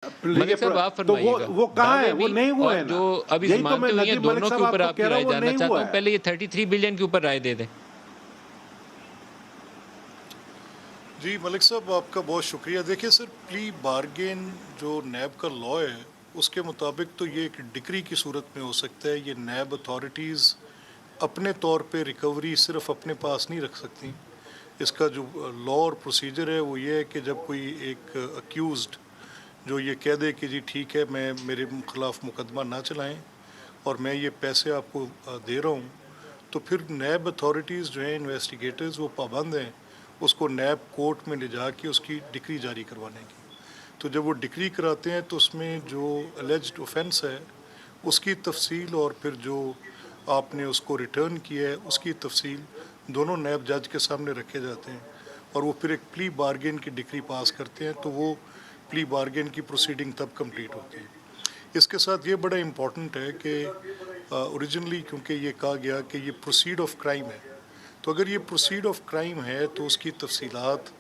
मलिक साहब आप तो फरमाइएगा, वो कहाँ है? दावे वो भी नहीं हुए और हैं ना। जो अभी यही तो मैं जमानतें हुई हैं नदीम मलिक दोनों साहब के ऊपर आपको आपकी कह रहा राय हूँ, वो जानना नहीं चाहता हुआ हूँ। है। पहले ये 33 बिलियन के ऊपर राय दे दें। जी मलिक साहब, आपका बहुत शुक्रिया। देखिए सर, प्ली बार्गेन जो नैब का लॉ है उसके मुताबिक तो ये एक डिक्री की सूरत में हो सकता है। ये नैब अथॉरिटीज़ अपने तौर पे रिकवरी सिर्फ अपने पास नहीं रख सकती। इसका जो लॉ और प्रोसीजर है वो ये है कि जब कोई एक अक्यूज़्ड जो ये कह दे कि जी ठीक है, मैं मेरे ख़िलाफ़ मुकदमा ना चलाएं और मैं ये पैसे आपको दे रहा हूँ, तो फिर नैब अथॉरिटीज़ जो हैं, इन्वेस्टिगेटर्स, वो पाबंद हैं उसको नैब कोर्ट में ले जा के उसकी डिक्री जारी करवाने की। तो जब वो डिक्री कराते हैं तो उसमें जो अलेज्ड ऑफेंस है उसकी तफसील और फिर जो आपने उसको रिटर्न किया है उसकी तफसील दोनों नैब जज के सामने रखे जाते हैं और वो फिर एक प्ली बार्गेन की डिक्री पास करते हैं। तो वो प्ली बार्गेन की प्रोसीडिंग तब कंप्लीट होती है। इसके साथ ये बड़ा इम्पॉर्टेंट है कि ओरिजिनली क्योंकि ये कहा गया कि ये प्रोसीड ऑफ क्राइम है, तो अगर ये प्रोसीड ऑफ क्राइम है तो उसकी तफसीलात,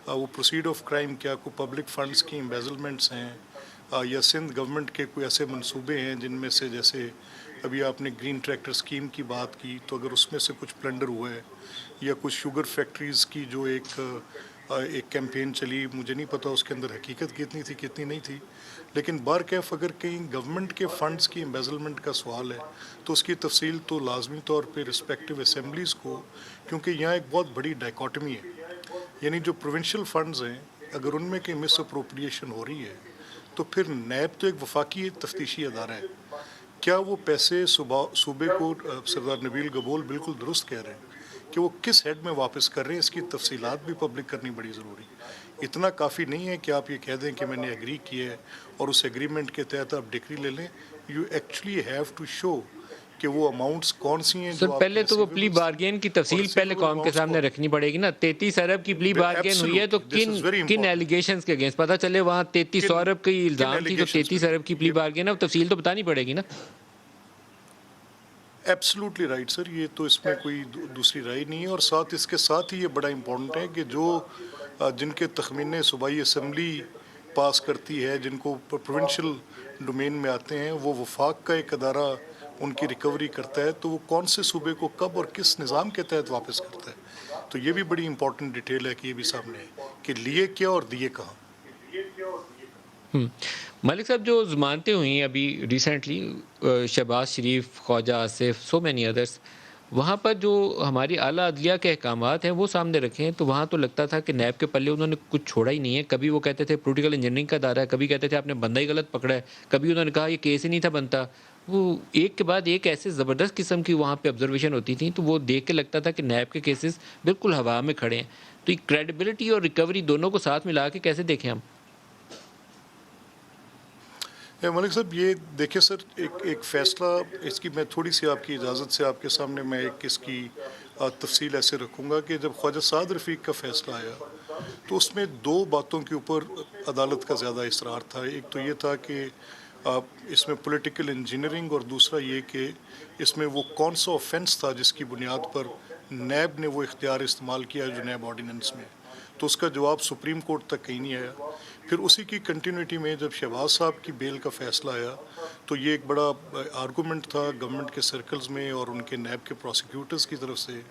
वो प्रोसीड ऑफ क्राइम क्या कोई पब्लिक फंड्स की एम्बेजलमेंट्स हैं या सिंध गवर्नमेंट के कोई ऐसे मंसूबे हैं जिनमें से, जैसे अभी आपने ग्रीन ट्रैक्टर स्कीम की बात की, तो अगर उसमें से कुछ प्लंडर हुआ है या कुछ शुगर फैक्ट्रीज़ की जो एक कैंपेन चली, मुझे नहीं पता उसके अंदर हकीकत कितनी थी कितनी नहीं थी, लेकिन बारकैफ अगर कहीं गवर्नमेंट के फंड्स की एम्बेजलमेंट का सवाल है तो उसकी तफसील तो लाजमी तौर पे रिस्पेक्टिव असम्बलीज़ को, क्योंकि यहाँ एक बहुत बड़ी डायकॉटमी है, यानी जो प्रोविंशियल फंड्स हैं अगर उनमें कहीं मिस अप्रोप्रिएशन हो रही है तो फिर नैब तो एक वफाकी तफ्तीशी अदारा है, क्या वो पैसे सूबे को, सरदार नबील गबोल बिल्कुल दुरुस्त कह रहे हैं कि वो किस हेड में वापस कर रहे हैं, इसकी तफसीलात भी पब्लिक करनी बड़ी ज़रूरी। इतना काफ़ी नहीं है कि आप ये कह दें कि मैंने एग्री किया है और उस एग्रीमेंट के तहत आप डिक्री ले लें। You actually have to show कि वो अमाउंट्स कौन सी हैं सर जो पहले आपकी तो वो प्ली रिसीवेबल्स थी बार्गेन की और तफसील पहले रिसीवेबल कौम के अमाउंट्स सामने कौन। रखनी पड़ेगी ना। 33 अरब की प्ली बार्गेन हुई है तो एब्सोल्युटली, दिस किन इज़ वेरी किन इंपॉर्टेंट। एलिगेशंस के अगेंस्ट, पता चले वहाँ 3300 किन अरब की किन इल्ज़ाम थी तो एलिगेशंस 33 पे अरब की प्ली ये बार्गेन है, वो तफसील तो बतानी पड़ेगी ना। एब्सोल्युटली राइट सर, ये तो इसमें कोई दूसरी राय नहीं है। और साथ इसके साथ ही ये बड़ा इम्पोर्टेंट है कि जो जिनके तखमीने सूबाई असम्बली पास करती है, जिनको प्रोविंशियल डोमेन में आते हैं, वो वफाक का एक अदारा उनकी रिकवरी करता है, तो वो कौन से सूबे को कब और किस निज़ाम के तहत वापस करता है। तो ये भी बड़ी इंपॉर्टेंट डिटेल है कि ये भी सामने है कि लिए क्या और दिए कहाँ। मलिक साहब जो ज़मानतें हुई अभी recently, Shahbaz Sharif, Khawaja Asif, so many others, वहाँ पर जो हमारी आला अदलिया के अहकामात हैं वो सामने रखे हैं, तो वहाँ तो लगता था कि नैब के पल्ले उन्होंने कुछ छोड़ा ही नहीं है। कभी वो कहते थे पॉलिटिकल इंजीनियरिंग का दायरा है, कभी कहते थे आपने बंदा ही गलत पकड़ा है, कभी उन्होंने कहा ये केस ही नहीं था बनता। वो एक के बाद एक ऐसे ज़बरदस्त किस्म की वहाँ पे ऑब्जर्वेशन होती थी, तो वो देख के लगता था कि नैब के केसेस बिल्कुल हवा में खड़े हैं। तो ये क्रेडिबिलिटी और रिकवरी दोनों को साथ मिला के कैसे देखें हम? मलिक साहब, ये देखिए सर, एक फ़ैसला, इसकी मैं थोड़ी सी आपकी इजाज़त से आपके सामने मैं एक इसकी तफसील ऐसे रखूँगा कि जब ख्वाजा साद रफ़ीक का फ़ैसला आया तो उसमें दो बातों के ऊपर अदालत का ज़्यादा इसरार था। एक तो ये था कि इसमें पॉलिटिकल इंजीनियरिंग, और दूसरा ये कि इसमें वो कौन सा ऑफेंस था जिसकी बुनियाद पर नैब ने वो इख्तियार इस्तेमाल किया जो नैब ऑर्डिनेंस में। तो उसका जवाब सुप्रीम कोर्ट तक कहीं नहीं आया। फिर उसी की कंटिन्यूटी में जब शहबाज साहब की बेल का फ़ैसला आया तो ये एक बड़ा आर्गूमेंट था गवर्नमेंट के सर्कल्स में और उनके नैब के प्रोसिक्यूटर्स की तरफ से,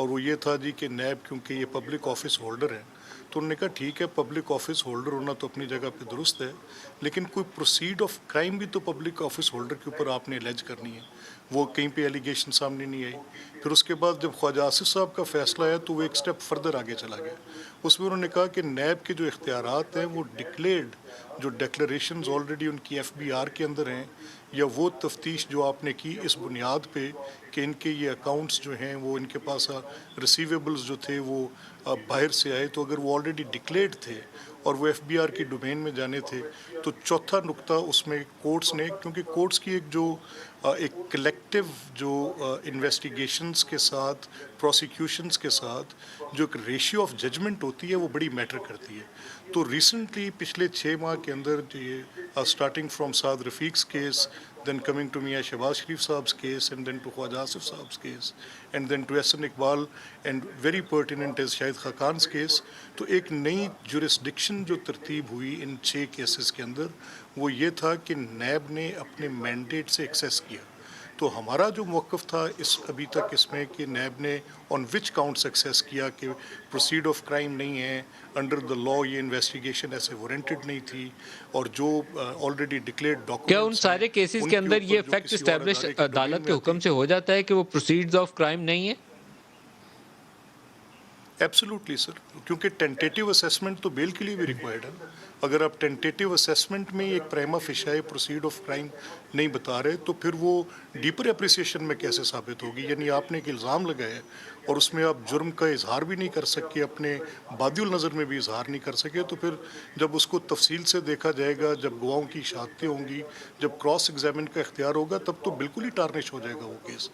और वो ये था जी कि नैब क्योंकि ये पब्लिक ऑफिस होल्डर है, तो उन्होंने कहा ठीक है, पब्लिक ऑफिस होल्डर होना तो अपनी जगह पे दुरुस्त है, लेकिन कोई प्रोसीड ऑफ क्राइम भी तो पब्लिक ऑफिस होल्डर के ऊपर आपने एलिज करनी है। वो कहीं पे एलिगेशन सामने नहीं आई। फिर उसके बाद जब ख्वाजा आसिफ साहब का फ़ैसला आया तो वो एक स्टेप फर्दर आगे चला गया। उसमें उन्होंने कहा कि नैब के जो इख्तियारात हैं वो डिक्लेयर्ड, जो डिक्लेरेशंस ऑलरेडी उनकी एफबीआर के अंदर हैं, या वो तफ्तीश जो आपने की इस बुनियाद पे कि इनके ये अकाउंट्स जो हैं वो इनके पास रिसीवेबल्स जो थे वो बाहर से आए, तो अगर वो ऑलरेडी डिक्लेयर्ड थे और वो एफबीआर की डोमेन में जाने थे, तो चौथा नुक्ता उसमें कोर्ट्स ने, क्योंकि कोर्ट्स की एक जो एक कलेक्टिव जो इन्वेस्टिगेशंस के साथ, प्रोसिक्यूशंस के साथ जो एक रेशियो ऑफ जजमेंट होती है वो बड़ी मैटर करती है। तो रिसेंटली पिछले 6 माह के अंदर ये starting from Saad Rafique's case, then coming to Mia Shehbaz Sharif Saab's case, and then to Khwaja Asif Saab's case, and then to Ehsan Iqbal, and very pertinent is Shahid Khaqan's case, तो एक नई jurisdiction investigation जो तरतीब हुई इन 6 cases के अंदर वो ये था कि नैब ने अपने मैंडेट से एक्सेस किया। तो हमारा जो मौक़िफ़ था इस अभी तक इसमें कि नैब ने ऑन विच काउंट्स एक्सेस किया कि प्रोसीड ऑफ क्राइम नहीं है, अंडर द लॉ ये इन्वेस्टिगेशन ऐसे वारंटेड नहीं थी, और जो ऑलरेडी डिक्लेयर्ड क्या उन डॉक्यूमेंट्स हैं सारे केसेस के उनके अंदर ये ऊपर जो फैक्ट किसी और एस्टैब्लिश अदारे के डोमेन अदालत में के आते हुक्म हैं। से हो जाता है कि वो प्रोसीड्स ऑफ क्राइम नहीं है? एब्सोल्युटली सर, क्योंकि टेंटेटिव असेसमेंट तो बेल के लिए भी रिक्वायर्ड है। अगर आप टेंटेटिव असेसमेंट में एक प्राइमा फेशियाई प्रोसीड ऑफ क्राइम नहीं बता रहे तो फिर वो डीपर एप्रिसिएशन में कैसे साबित होगी? यानी आपने एक इल्ज़ाम लगाया है और उसमें आप जुर्म का इजहार भी नहीं कर सके, अपने बादियुल नज़र में भी इजहार नहीं कर सके, तो फिर जब उसको तफसील से देखा जाएगा, जब गवाहों की शहादतें होंगी, जब क्रॉस एग्जामिन का इख्तियार होगा, तब तो बिल्कुल ही टार्निश हो जाएगा वो केस।